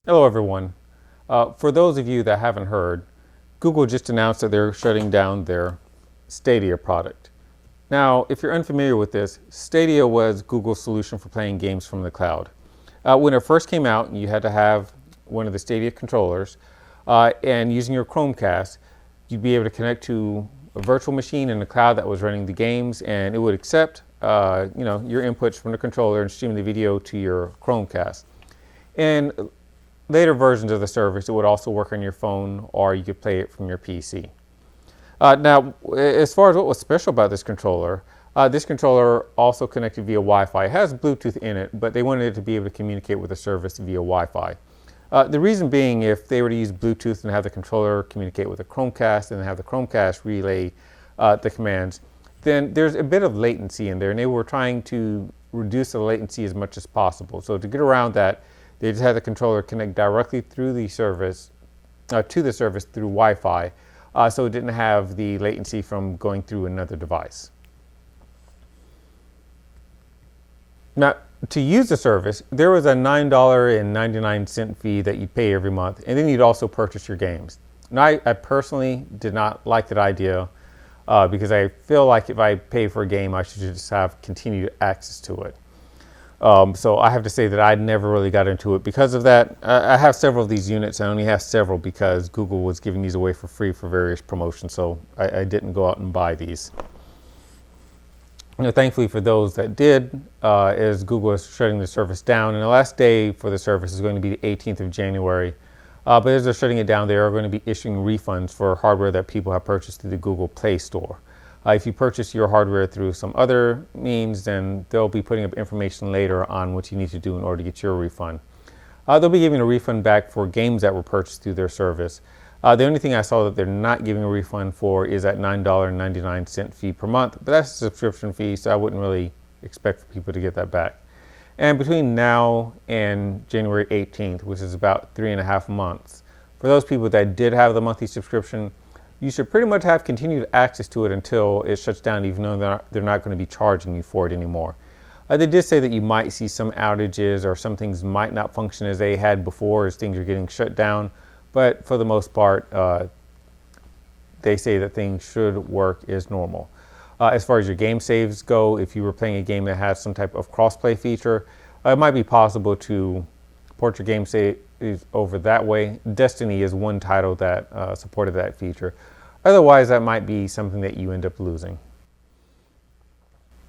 Hello, everyone. For those of you that haven't heard, Google just announced that they're shutting down their Stadia product. Now, if you're unfamiliar with this, Stadia was Google's solution for playing games from the cloud. When it first came out, you had to have one of the Stadia controllers, and using your Chromecast, you'd be able to connect to a virtual machine in the cloud that was running the games, and it would accept, your inputs from the controller and stream the video to your Chromecast. And later versions of the service, it would also work on your phone, or you could play it from your PC. Now, as far as what was special about this controller also connected via Wi-Fi. It has Bluetooth in it, but they wanted it to be able to communicate with the service via Wi-Fi. The reason being, if they were to use Bluetooth and have the controller communicate with the Chromecast and have the Chromecast relay the commands, then there's a bit of latency in there, and they were trying to reduce the latency as much as possible. So to get around that, they just had the controller connect directly through the service to the service through Wi-Fi, so it didn't have the latency from going through another device. Now, to use the service, there was a $9.99 fee that you'd pay every month, and then you'd also purchase your games. Now, I personally did not like that idea because I feel like if I pay for a game, I should just have continued access to it. So I have to say that I never really got into it because of that. I have several of these units. I only have several because Google was giving these away for free for various promotions, so I didn't go out and buy these. Thankfully for those that did, as Google is shutting the service down, and the last day for the service is going to be the 18th of January. But as they're shutting it down, they are going to be issuing refunds for hardware that people have purchased through the Google Play Store. If you purchase your hardware through some other means, then they'll be putting up information later on what you need to do in order to get your refund. They'll be giving a refund back for games that were purchased through their service. The only thing I saw that they're not giving a refund for is that $9.99 fee per month, but that's a subscription fee, so I wouldn't really expect for people to get that back. And between now and January 18th, which is about 3.5 months, for those people that did have the monthly subscription, you should pretty much have continued access to it until it shuts down, even though they're not going to be charging you for it anymore. They did say that you might see some outages or some things might not function as they had before as things are getting shut down, but for the most part, they say that things should work as normal. As far as your game saves go, if you were playing a game that has some type of crossplay feature, it might be possible to port your game saves over that way. Destiny is one title that supported that feature. Otherwise, that might be something that you end up losing.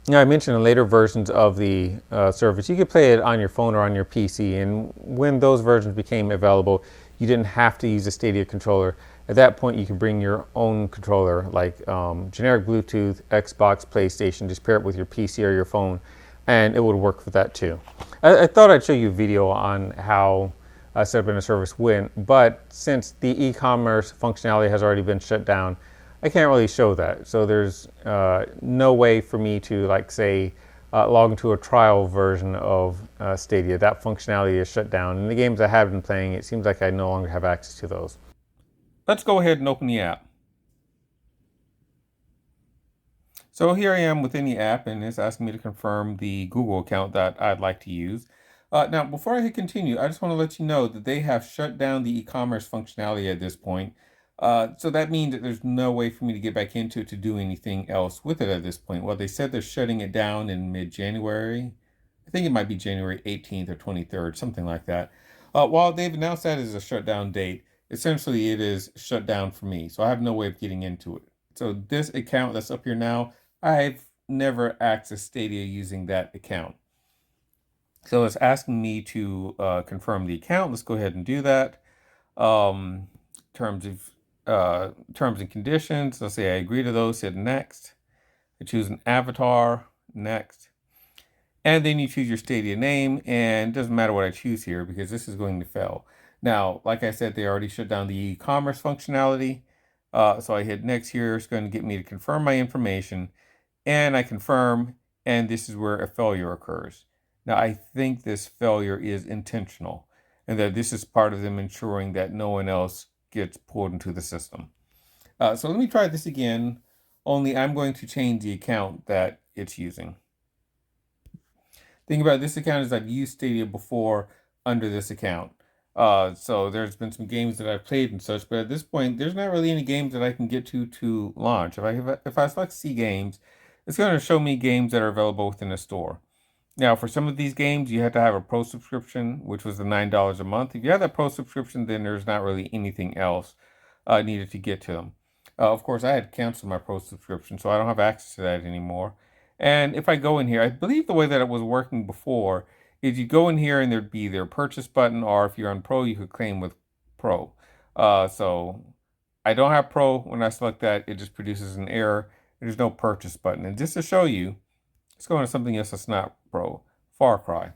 Now, I mentioned in later versions of the service, you could play it on your phone or on your PC, and when those versions became available, you didn't have to use a Stadia controller. At that point, you could bring your own controller, like generic Bluetooth, Xbox, PlayStation, just pair it with your PC or your phone, and it would work for that too. I thought I'd show you a video on how setup in a service went, but since the e-commerce functionality has already been shut down, I can't really show that. So there's no way for me to, log into a trial version of Stadia. That functionality is shut down. And the games I have been playing, it seems like I no longer have access to those. Let's go ahead and open the app. So here I am within the app, and it's asking me to confirm the Google account that I'd like to use. Now, before I hit continue, I just want to let you know that they have shut down the e-commerce functionality at this point. So that means that there's no way for me to get back into it to do anything else with it at this point. Well, they said they're shutting it down in mid-January. I think it might be January 18th or 23rd, something like that. While they've announced that as a shutdown date, essentially it is shut down for me. So I have no way of getting into it. So this account that's up here now, I've never accessed Stadia using that account. So it's asking me to confirm the account. Let's go ahead and do that. Terms and conditions. Let's say I agree to those. Hit next. I choose an avatar. Next. And then you choose your Stadia name, and it doesn't matter what I choose here because this is going to fail. Now, like I said, they already shut down the e-commerce functionality. So I hit next here. It's going to get me to confirm my information, and I confirm, and this is where a failure occurs. Now, I think this failure is intentional, and that this is part of them ensuring that no one else gets pulled into the system. So let me try this again, only I'm going to change the account that it's using. Thing about this account is I've used Stadia before under this account. So there's been some games that I've played and such, but at this point, there's not really any games that I can get to launch. If I select see games, it's going to show me games that are available within the store. Now, for some of these games, you have to have a pro subscription, which was the $9 a month. If you have that pro subscription, then there's not really anything else needed to get to them. Of course, I had canceled my pro subscription, so I don't have access to that anymore. And if I go in here, I believe the way that it was working before is you go in here and there'd be their purchase button, or if you're on pro, you could claim with pro. So I don't have pro. When I select that, it just produces an error. There's no purchase button. And just to show you, let's go into something else that's not pro, Far Cry.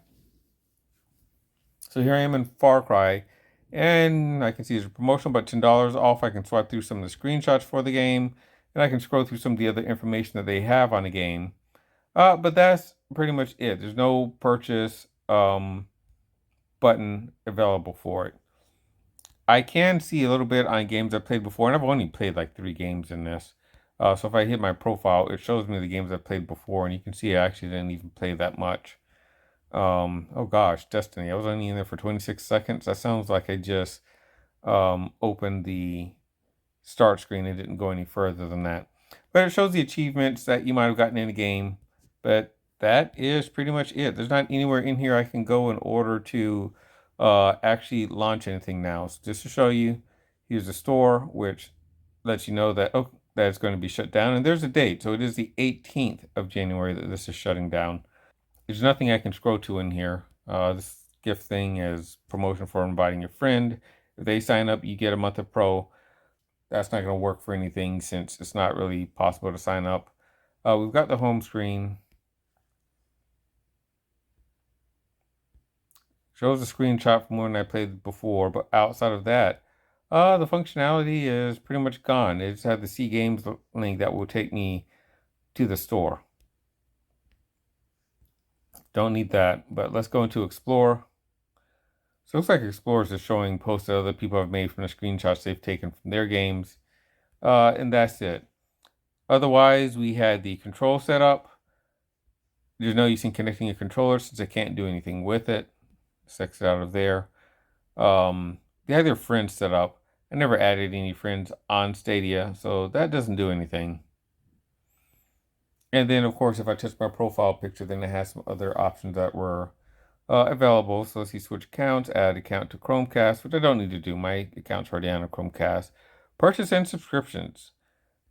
So here I am in Far Cry, and I can see there's a promotion about $10 off. I can swipe through some of the screenshots for the game, and I can scroll through some of the other information that they have on the game. But that's pretty much it. There's no purchase button available for it. I can see a little bit on games I've played before, and I've only played like 3 games in this. So if I hit my profile, it shows me the games I've played before, and you can see I actually didn't even play that much. Oh gosh, Destiny. I was only in there for 26 seconds. That sounds like I just opened the start screen and didn't go any further than that. But it shows the achievements that you might have gotten in the game. But that is pretty much it. There's not anywhere in here I can go in order to actually launch anything now. So just to show you, here's the store, which lets you know that that it's going to be shut down. And there's a date. So it is the 18th of January that this is shutting down. There's nothing I can scroll to in here. This gift thing is promotion for inviting your friend. If they sign up, you get a month of pro. That's not going to work for anything since it's not really possible to sign up. We've got the home screen. Shows a screenshot from when I played before, but outside of that, the functionality is pretty much gone. It just had the C Games link that will take me to the store. Don't need that, but let's go into Explore. So it looks like Explore is just showing posts that other people have made from the screenshots they've taken from their games. And that's it. Otherwise, we had the control set up. There's no use in connecting a controller since I can't do anything with it. Let's exit out of there. They had their friends set up. I never added any friends on Stadia, so that doesn't do anything. And then, of course, if I touch my profile picture, then it has some other options that were available. So let's see, switch accounts, add account to Chromecast, which I don't need to do. My account's already on a Chromecast. Purchase and subscriptions.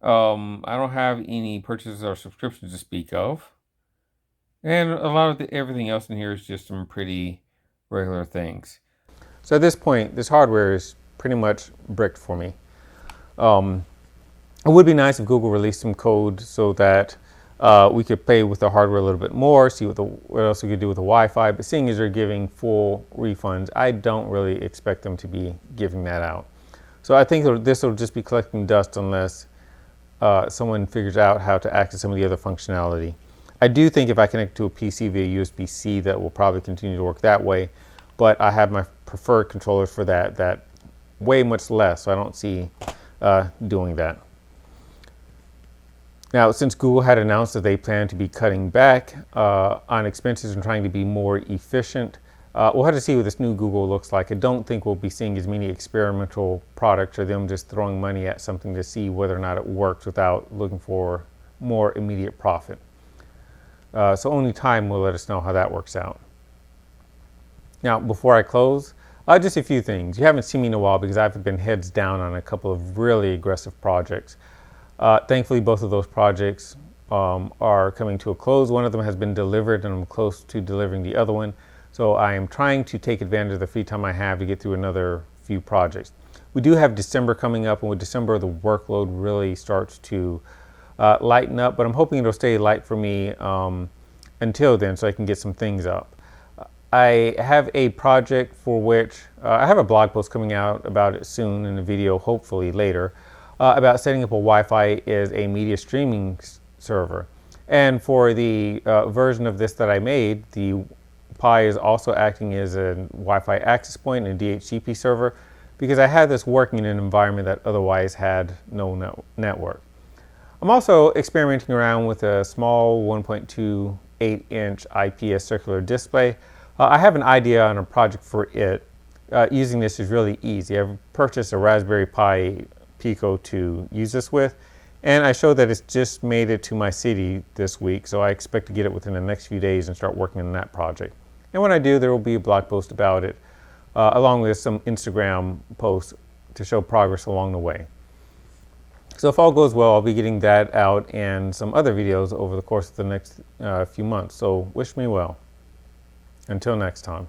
I don't have any purchases or subscriptions to speak of. And a lot of everything else in here is just some pretty regular things. So at this point, this hardware is pretty much bricked for me. It would be nice if Google released some code so that we could play with the hardware a little bit more, see what else we could do with the Wi-Fi. But seeing as they're giving full refunds, I don't really expect them to be giving that out. So I think this will just be collecting dust unless someone figures out how to access some of the other functionality. I do think if I connect to a PC via USB-C, that will probably continue to work that way. But I have my preferred controllers for that way much less, so I don't see doing that. Now, since Google had announced that they plan to be cutting back on expenses and trying to be more efficient, we'll have to see what this new Google looks like. I don't think we'll be seeing as many experimental products or them just throwing money at something to see whether or not it works without looking for more immediate profit. So only time will let us know how that works out. Now, before I close, just a few things. You haven't seen me in a while because I've been heads down on a couple of really aggressive projects. Thankfully, both of those projects are coming to a close. One of them has been delivered and I'm close to delivering the other one. So I am trying to take advantage of the free time I have to get through another few projects. We do have December coming up, and with December, the workload really starts to lighten up, but I'm hoping it'll stay light for me until then so I can get some things up. I have a project for which I have a blog post coming out about it soon, and a video hopefully later, about setting up a Wi-Fi as a media streaming server. And for the version of this that I made, the Pi is also acting as a Wi-Fi access point and a DHCP server, because I had this working in an environment that otherwise had no network. I'm also experimenting around with a small 1.28-inch IPS circular display. I have an idea on a project for it. using this is really easy. I've purchased a Raspberry Pi Pico to use this with, and I showed that it's just made it to my city this week, so I expect to get it within the next few days and start working on that project. And when I do, there will be a blog post about it, along with some Instagram posts to show progress along the way. So if all goes well, I'll be getting that out and some other videos over the course of the next few months. So wish me well. Until next time.